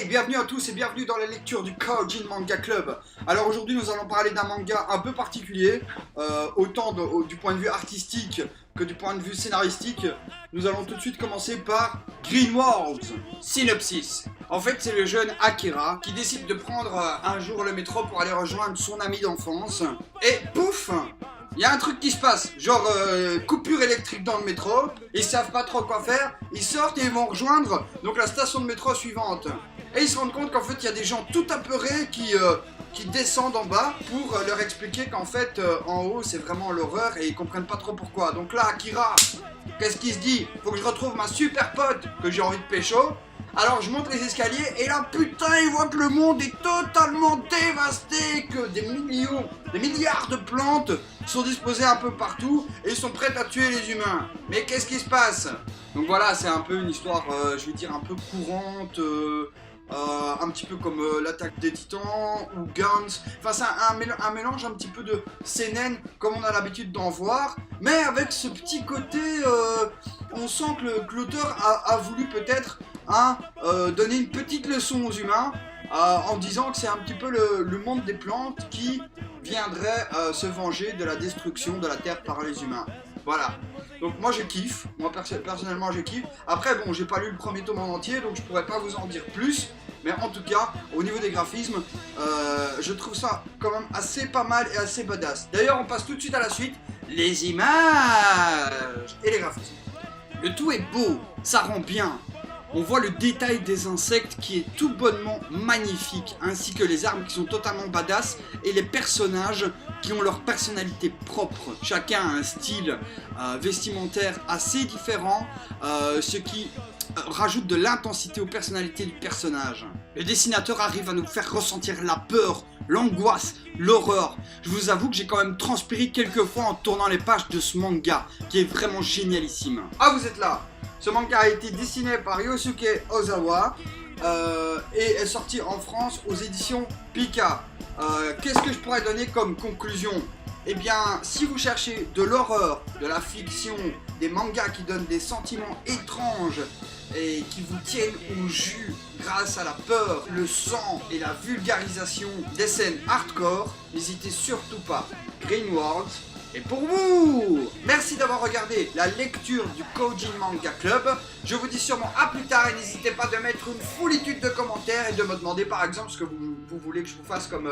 bienvenue à tous et bienvenue dans la lecture du Kojin Manga Club. Alors aujourd'hui nous allons parler d'un manga un peu particulier, autant du point de vue artistique que du point de vue scénaristique. Nous allons tout de suite commencer par Green Worlds. Synopsis. En fait c'est le jeune Akira qui décide de prendre un jour le métro pour aller rejoindre son ami d'enfance. Et pouf, il y a un truc qui se passe, genre coupure électrique dans le métro, ils savent pas trop quoi faire, ils sortent et ils vont rejoindre donc la station de métro suivante. Et ils se rendent compte qu'en fait il y a des gens tout apeurés qui descendent en bas pour leur expliquer qu'en fait en haut c'est vraiment l'horreur et ils comprennent pas trop pourquoi. Donc là Akira, qu'est-ce qu'il se dit? Faut que je retrouve ma super pote que j'ai envie de pécho. Alors je monte les escaliers et là putain il voit que le monde est totalement dévasté, que des milliards de plantes sont disposées un peu partout et sont prêtes à tuer les humains. Mais qu'est-ce qui se passe? Donc voilà, c'est un peu une histoire, je vais dire un peu courante, un petit peu comme l'attaque des titans ou Guns. Enfin c'est un mélange un petit peu de seinen comme on a l'habitude d'en voir, mais avec ce petit côté, on sent que l'auteur a voulu peut-être donner une petite leçon aux humains en disant que c'est un petit peu le monde des plantes qui viendrait se venger de la destruction de la terre par les humains. Voilà. Donc moi je kiffe, moi personnellement je kiffe. Après bon, j'ai pas lu le premier tome en entier donc je pourrais pas vous en dire plus. Mais en tout cas, au niveau des graphismes, je trouve ça quand même assez pas mal et assez badass. D'ailleurs on passe tout de suite à la suite, les images et les graphismes. Le tout est beau, ça rend bien. On voit le détail des insectes qui est tout bonnement magnifique, ainsi que les armes qui sont totalement badass et les personnages qui ont leur personnalité propre. Chacun a un style vestimentaire assez différent, ce qui rajoute de l'intensité aux personnalités du personnage. Le dessinateur arrive à nous faire ressentir la peur, l'angoisse, l'horreur. Je vous avoue que j'ai quand même transpiré quelques fois en tournant les pages de ce manga, qui est vraiment génialissime. Ah, vous êtes là! Ce manga a été dessiné par Yosuke Ozawa et est sorti en France aux éditions Pika. Qu'est-ce que je pourrais donner comme conclusion? Eh bien, si vous cherchez de l'horreur, de la fiction, des mangas qui donnent des sentiments étranges et qui vous tiennent au jus grâce à la peur, le sang et la vulgarisation des scènes hardcore, n'hésitez surtout pas. Green Worlds et pour vous. Merci d'avoir regardé la lecture du Kojin Manga Club. Je vous dis sûrement à plus tard et n'hésitez pas de mettre une foulitude de commentaires et de me demander par exemple ce que vous voulez que je vous fasse comme...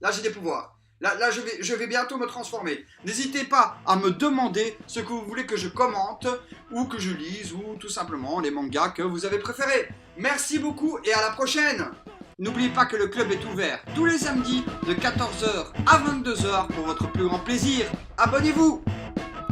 là j'ai des pouvoirs. Là je vais bientôt me transformer. N'hésitez pas à me demander ce que vous voulez que je commente ou que je lise ou tout simplement les mangas que vous avez préférés. Merci beaucoup et à la prochaine. N'oubliez pas que le club est ouvert tous les samedis de 14h à 22h pour votre plus grand plaisir. Abonnez-vous!